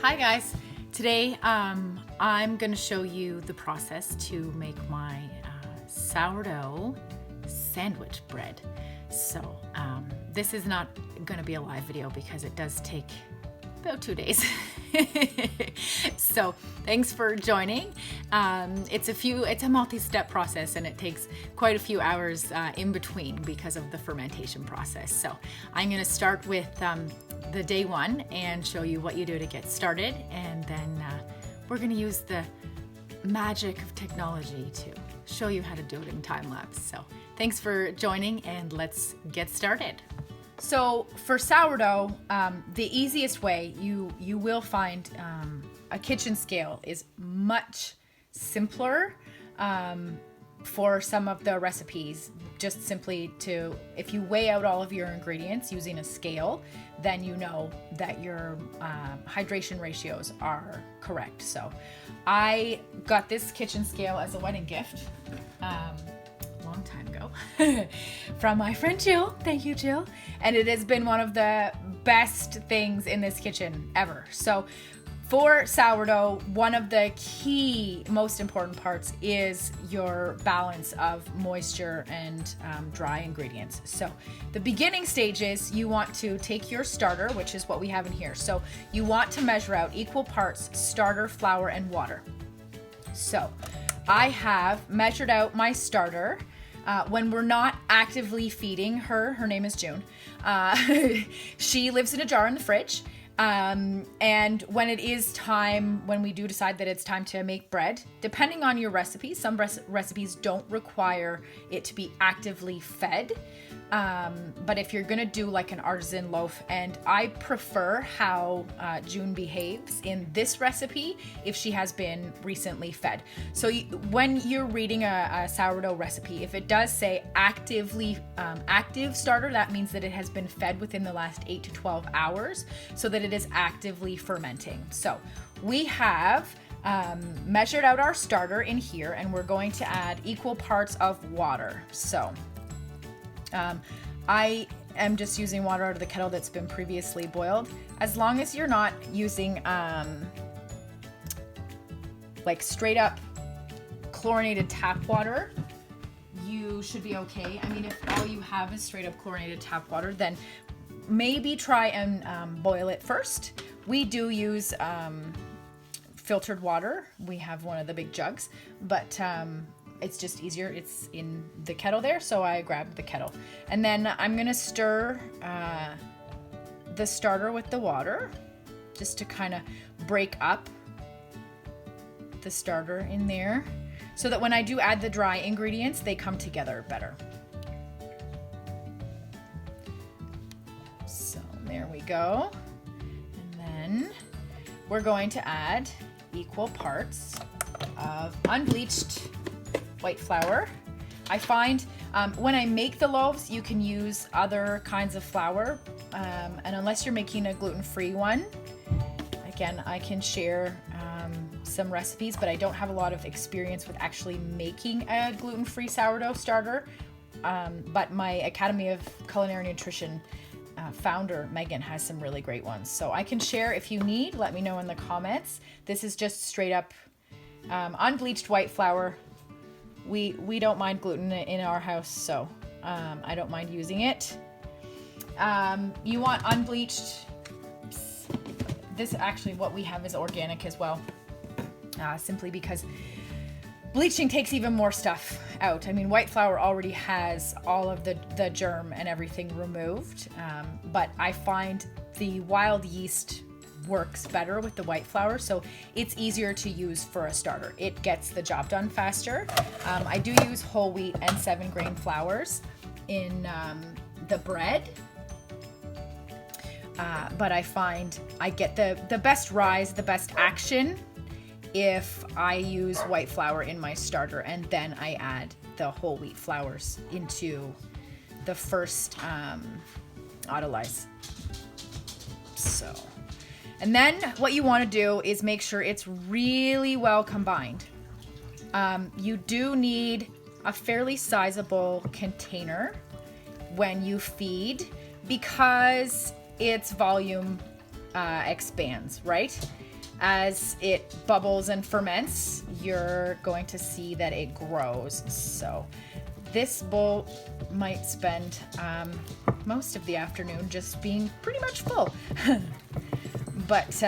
Hi guys, today I'm going to show you the process to make my sourdough sandwich bread. So this is not going to be a live video because it does take about 2 days. So thanks for joining. It's a multi-step process and it takes quite a few hours in between because of the fermentation process. So I'm going to start with the day one and show you what you do to get started, and then we're going to use the magic of technology to show you how to do it in time lapse. So thanks for joining and let's get started. So for sourdough, the easiest way you will find a kitchen scale is much simpler for some of the recipes. Just simply if you weigh out all of your ingredients using a scale, then you know that your hydration ratios are correct. So I got this kitchen scale as a wedding gift long time ago from my friend Jill. Thank you, Jill. And it has been one of the best things in this kitchen ever. So for sourdough, one of the key, most important parts is your balance of moisture and dry ingredients. So the beginning stages, you want to take your starter, which is what we have in here. So you want to measure out equal parts starter, flour, and water. So I have measured out my starter. When we're not actively feeding her name is June, she lives in a jar in the fridge. And when it is time, when we do decide that it's time to make bread, depending on your recipe, some recipes don't require it to be actively fed. But if you're gonna do like an artisan loaf, and I prefer how June behaves in this recipe if she has been recently fed. So when you're reading a sourdough recipe, if it does say active starter, that means that it has been fed within the last 8 to 12 hours so that it is actively fermenting. So we have measured out our starter in here, and we're going to add equal parts of water. So I am just using water out of the kettle that's been previously boiled. As long as you're not using like straight up chlorinated tap water, you should be okay. I mean, if all you have is straight up chlorinated tap water, then maybe try and boil it first. We do use filtered water. We have one of the big jugs, but it's just easier. It's in the kettle there, so I grabbed the kettle. And then I'm gonna stir the starter with the water just to kind of break up the starter in there so that when I do add the dry ingredients, they come together better. So there we go. And then we're going to add equal parts of unbleached white flour. I find when I make the loaves, you can use other kinds of flour, and unless you're making a gluten-free one, again, I can share some recipes, but I don't have a lot of experience with actually making a gluten-free sourdough starter. But my Academy of Culinary Nutrition founder, Megan, has some really great ones. So I can share if you need, let me know in the comments. This is just straight up unbleached white flour. We don't mind gluten in our house, so I don't mind using it. You want unbleached. This actually, what we have is organic as well, simply because bleaching takes even more stuff out. I mean, white flour already has all of the germ and everything removed, but I find the wild yeast works better with the white flour, so it's easier to use for a starter. It gets the job done faster. I do use whole wheat and 7-grain flours in the bread, but I find I get the best rise, the best action if I use white flour in my starter, and then I add the whole wheat flours into the first autolyse. So, and then what you want to do is make sure it's really well combined. You do need a fairly sizable container when you feed because its volume expands, right? as it bubbles and ferments, you're going to see that it grows. So this bowl might spend most of the afternoon just being pretty much full. But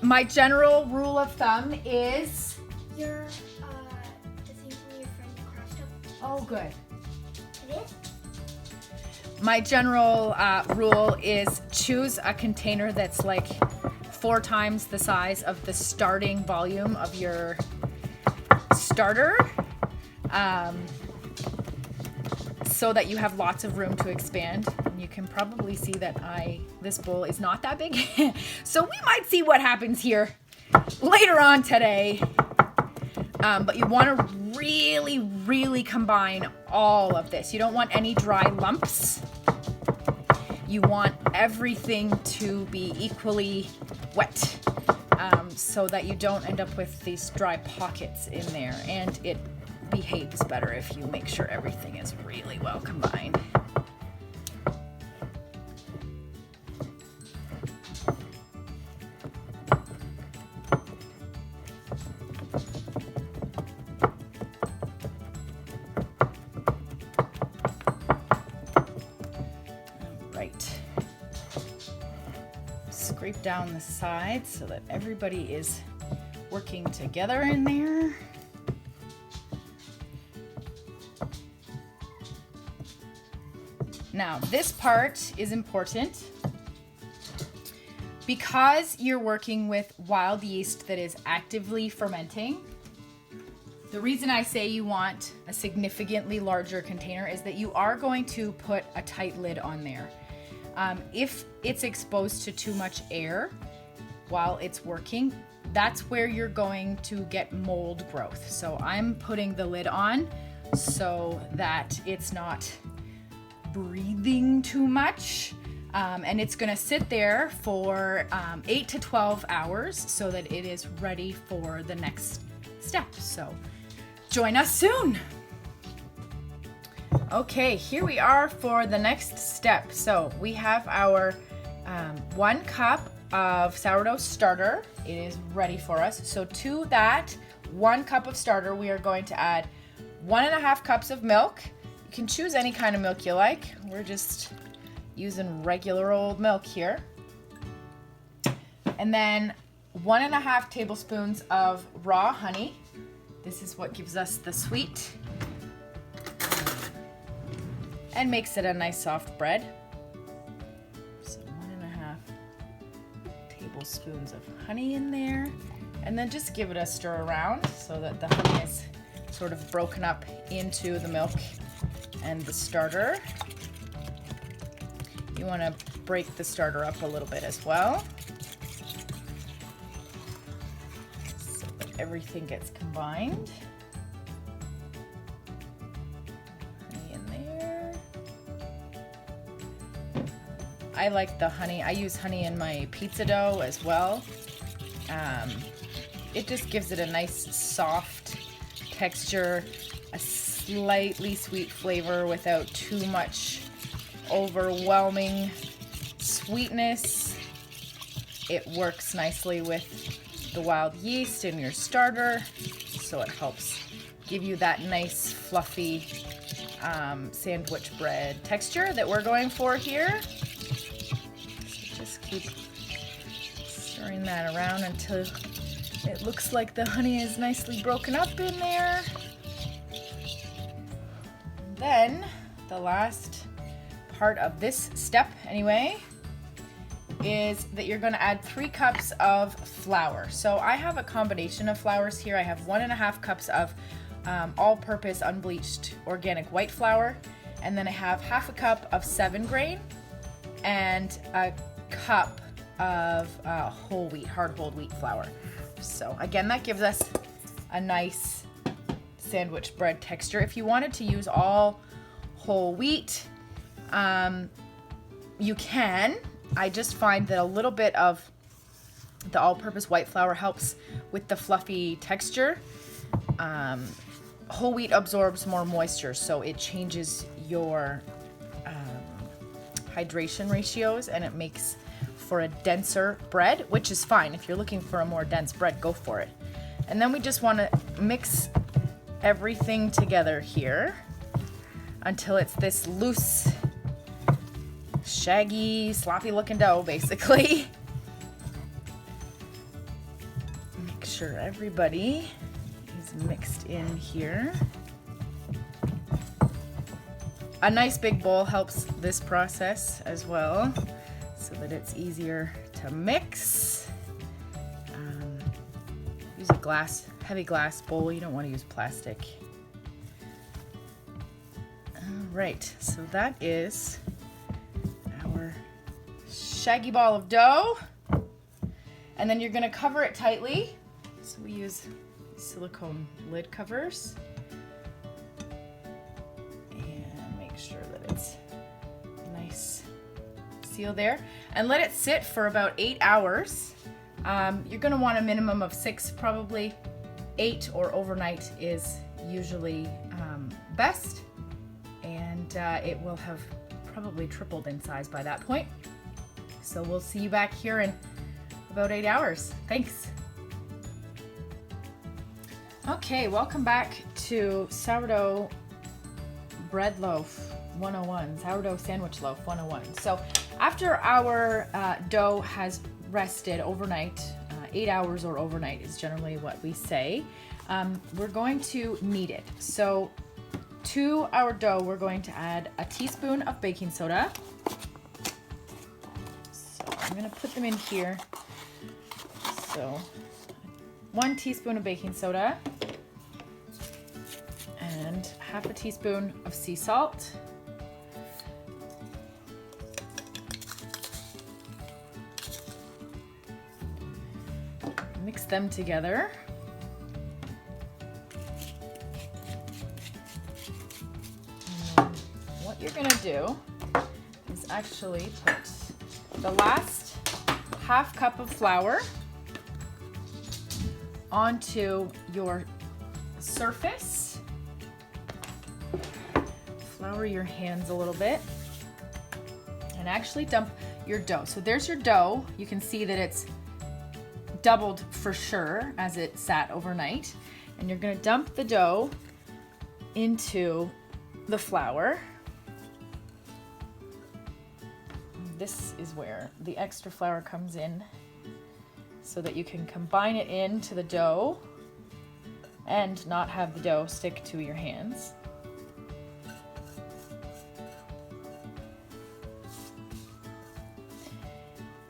my general rule of thumb is... The thing from your friend crossed up. Oh, good. It is? My general rule is choose a container that's like 4 times the size of the starting volume of your starter, so that you have lots of room to expand. And you can probably see that this bowl is not that big. So we might see what happens here later on today. But you want to really, really combine all of this. You don't want any dry lumps. You want everything to be equally wet, so that you don't end up with these dry pockets in there. And it behaves better if you make sure everything is really well combined. Scrape down the sides so that everybody is working together in there. Now, this part is important because you're working with wild yeast that is actively fermenting. The reason I say you want a significantly larger container is that you are going to put a tight lid on there. If it's exposed to too much air while it's working, that's where you're going to get mold growth. So I'm putting the lid on so that it's not breathing too much. And it's gonna sit there for 8 to 12 hours so that it is ready for the next step. So join us soon. Okay, here we are for the next step. So we have our 1 cup of sourdough starter. It is ready for us. So to that 1 cup of starter, we are going to add 1.5 cups of milk. You can choose any kind of milk you like. We're just using regular old milk here. And then 1.5 tablespoons of raw honey. This is what gives us the sweet and makes it a nice soft bread. So 1.5 tablespoons of honey in there. And then just give it a stir around so that the honey is sort of broken up into the milk and the starter. You want to break the starter up a little bit as well so that everything gets combined. I like the honey. I use honey in my pizza dough as well. It just gives it a nice soft texture, a slightly sweet flavor without too much overwhelming sweetness. It works nicely with the wild yeast in your starter, so it helps give you that nice fluffy sandwich bread texture that we're going for here. Keep stirring that around until it looks like the honey is nicely broken up in there. And then the last part of this step anyway is that you're going to add 3 cups of flour. So I have a combination of flours here. I have 1.5 cups of all-purpose unbleached organic white flour, and then I have 1/2 cup of 7 grain and a cup of whole wheat, hard whole wheat flour. So again, that gives us a nice sandwich bread texture. If you wanted to use all whole wheat, you can. I just find that a little bit of the all-purpose white flour helps with the fluffy texture. Whole wheat absorbs more moisture, so it changes your hydration ratios, and it makes for a denser bread, which is fine. If you're looking for a more dense bread, go for it. And then we just want to mix everything together here until it's this loose, shaggy, sloppy looking dough, basically. Make sure everybody is mixed in here. A nice big bowl helps this process as well, so that it's easier to mix. Use a heavy glass bowl. You don't want to use plastic. All right, so that is our shaggy ball of dough. And then you're gonna cover it tightly. So we use silicone lid covers. And make sure that it's nice seal there. And let it sit for about 8 hours. You're gonna want a minimum of 6, probably 8 or overnight is usually best. And it will have probably tripled in size by that point. So we'll see you back here in about 8 hours. Thanks. Okay, welcome back to Sourdough Bread Loaf 101, Sourdough Sandwich Loaf 101. So after our dough has rested overnight, 8 hours or overnight is generally what we say, we're going to knead it. So to our dough, we're going to add a teaspoon of baking soda. So I'm gonna put them in here. So 1 teaspoon of baking soda and half a teaspoon of sea salt. Mix them together. And what you're gonna do is actually put the last half cup of flour onto your surface. Flour your hands a little bit and actually dump your dough. So there's your dough. You can see that it's doubled for sure as it sat overnight. And you're gonna dump the dough into the flour. This is where the extra flour comes in, so that you can combine it into the dough and not have the dough stick to your hands.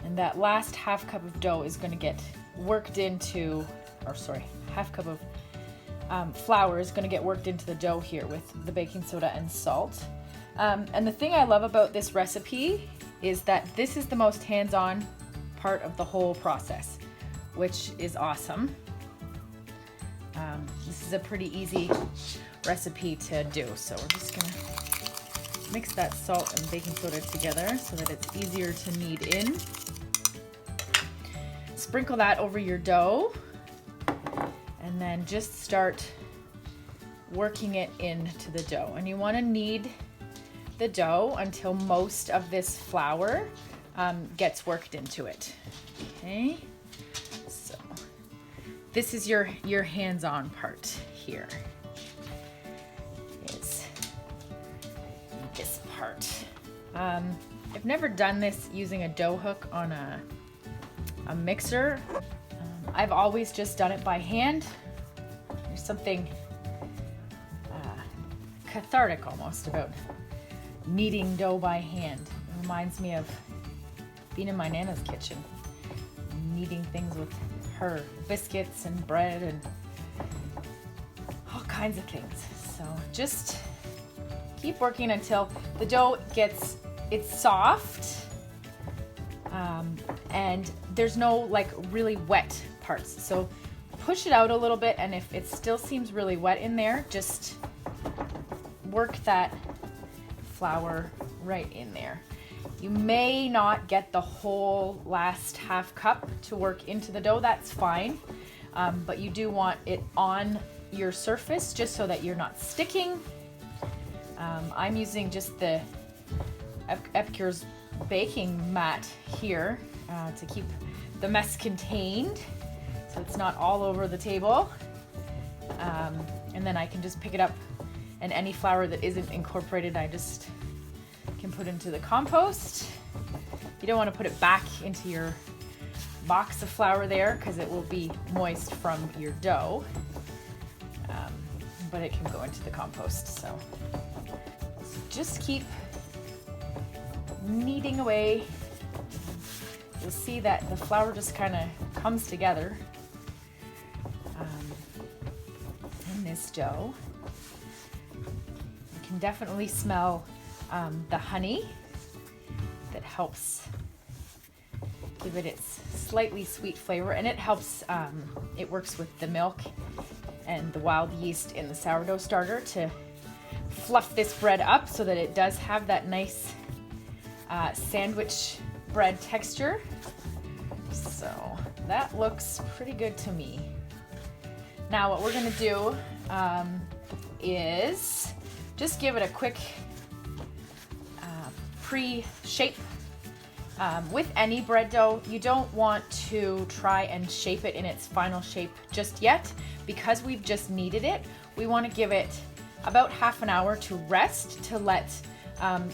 And that last half cup of dough is going to get worked into, half cup of flour is going to get worked into the dough here with the baking soda and salt. And the thing I love about this recipe is that this is the most hands-on part of the whole process, which is awesome. This is a pretty easy recipe to do. So we're just gonna mix that salt and baking soda together so that it's easier to knead in. Sprinkle that over your dough and then just start working it into the dough. And you want to knead the dough until most of this flour gets worked into it. Okay, so this is your hands-on part here. Is this part. I've never done this using a dough hook on a mixer. I've always just done it by hand. There's something cathartic almost about kneading dough by hand. It reminds me of being in my Nana's kitchen, kneading things with her, biscuits and bread and all kinds of things. So just keep working until the dough it's soft, and there's no like really wet parts. So push it out a little bit, and if it still seems really wet in there, just work that flour right in there. You may not get the whole last half cup to work into the dough, that's fine. But you do want it on your surface just so that you're not sticking. I'm using just the Epicure's baking mat here, to keep the mess contained so it's not all over the table. And then I can just pick it up, and any flour that isn't incorporated I just can put into the compost. You don't want to put it back into your box of flour there because it will be moist from your dough, but it can go into the compost. So just keep kneading away. You'll see that the flour just kind of comes together in this dough. You can definitely smell the honey that helps give it its slightly sweet flavor, and it helps, it works with the milk and the wild yeast in the sourdough starter to fluff this bread up so that it does have that nice sandwich bread texture. So that looks pretty good to me. Now what we're gonna do is just give it a quick pre-shape. With any bread dough, you don't want to try and shape it in its final shape just yet. Because we've just kneaded it, we want to give it about half an hour to rest to let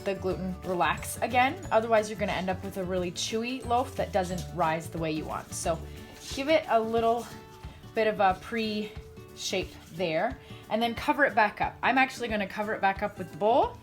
the gluten relax again. Otherwise, you're going to end up with a really chewy loaf that doesn't rise the way you want. So give it a little bit of a pre-shape there, and then cover it back up. I'm actually going to cover it back up with the bowl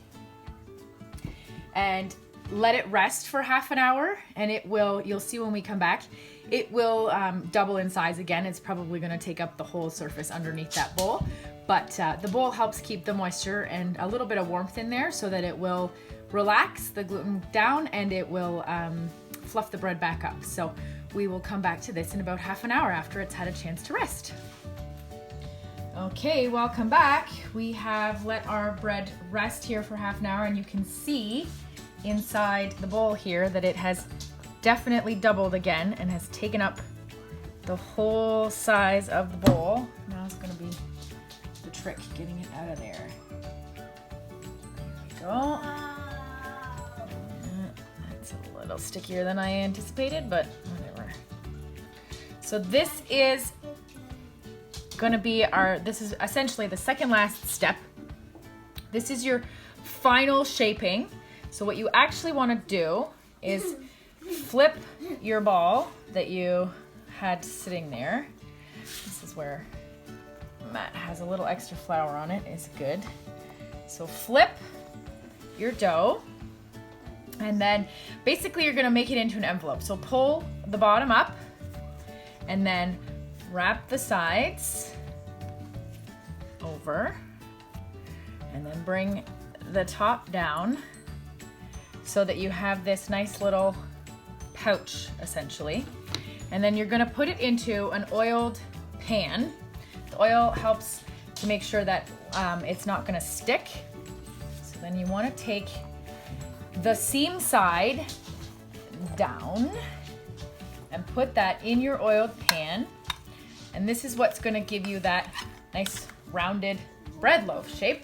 and let it rest for half an hour, and it will, you'll see when we come back, it will double in size again. It's probably going to take up the whole surface underneath that bowl, but the bowl helps keep the moisture and a little bit of warmth in there so that it will relax the gluten down and it will fluff the bread back up. So we will come back to this in about half an hour after it's had a chance to rest. Okay, welcome back. We have let our bread rest here for half an hour, and you can see inside the bowl here that it has definitely doubled again and has taken up the whole size of the bowl. Now it's going to be the trick getting it out of there. There we go. That's a little stickier than I anticipated, but whatever. So this is going to be this is essentially the second last step. This is your final shaping. So what you actually want to do is flip your ball that you had sitting there. This is where Matt has a little extra flour on it. It's good. So flip your dough, and then basically you're going to make it into an envelope. So pull the bottom up and then wrap the sides over, and then bring the top down so that you have this nice little pouch essentially. And then you're going to put it into an oiled pan. The oil helps to make sure that it's not going to stick. So then you want to take the seam side down and put that in your oiled pan. And this is what's going to give you that nice rounded bread loaf shape.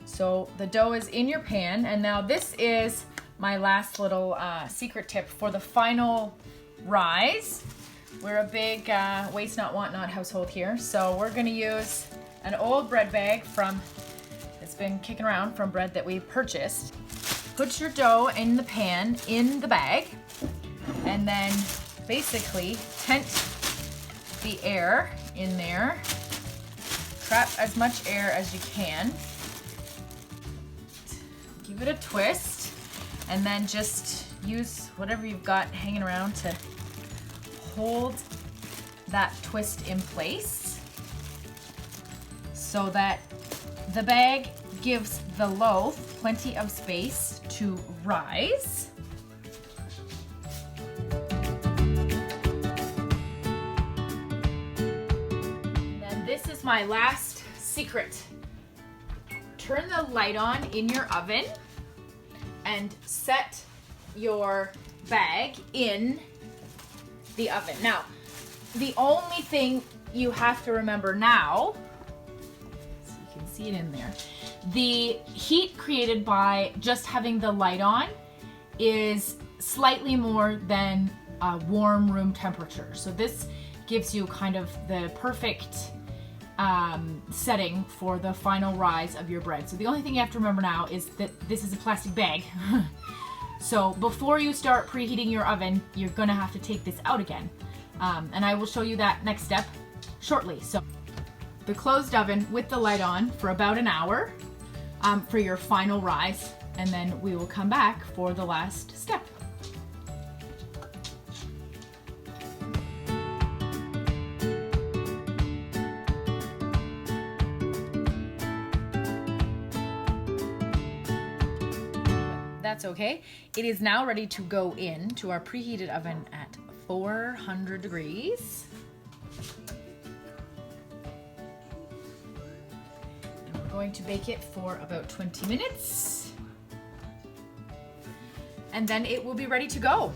So the dough is in your pan, and now this is my last little secret tip for the final rise. We're a big waste not, want not household here, so we're gonna use an old bread bag it's been kicking around from bread that we purchased. Put your dough in the pan, in the bag, and then basically tent the air in there. Trap as much air as you can. Give it a twist, and then just use whatever you've got hanging around to hold that twist in place so that the bag gives the loaf plenty of space to rise. And then this is my last secret. Turn the light on in your oven and set your bag in the oven. Now, the only thing you have to remember now, so you can see it in there, the heat created by just having the light on is slightly more than warm room temperature. So this gives you kind of the perfect setting for the final rise of your bread. So the only thing you have to remember now is that this is a plastic bag. So before you start preheating your oven, you're gonna have to take this out again. And I will show you that next step shortly. So the closed oven with the light on for about an hour for your final rise, and then we will come back for the last step. That's okay. It is now ready to go into our preheated oven at 400 degrees. And we're going to bake it for about 20 minutes. And then it will be ready to go.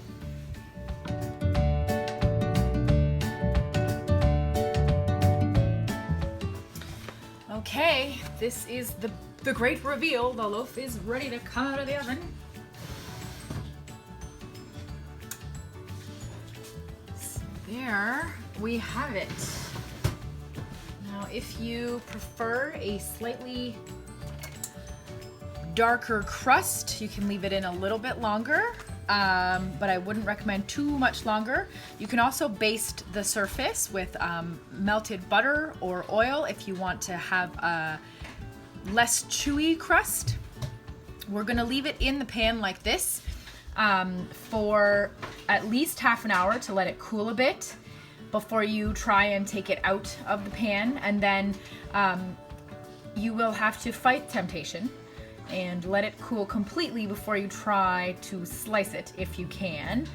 Okay, this is the great reveal. The loaf is ready to come out of the oven. So there we have it. Now, if you prefer a slightly darker crust, you can leave it in a little bit longer, but I wouldn't recommend too much longer. You can also baste the surface with melted butter or oil if you want to have a less chewy crust. We're gonna leave it in the pan like this for at least half an hour to let it cool a bit before you try and take it out of the pan, and then you will have to fight temptation and let it cool completely before you try to slice it if you can,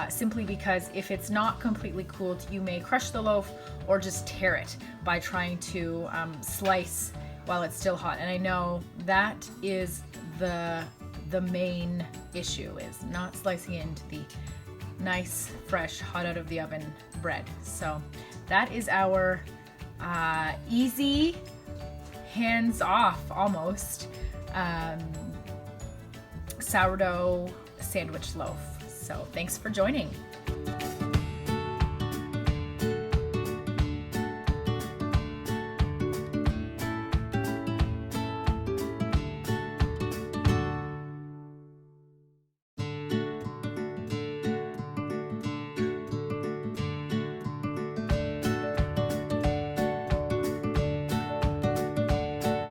simply because if it's not completely cooled, you may crush the loaf or just tear it by trying to slice while it's still hot. And I know that is the main issue, is not slicing into the nice, fresh, hot out of the oven bread. So that is our easy, hands-off almost sourdough sandwich loaf. So thanks for joining.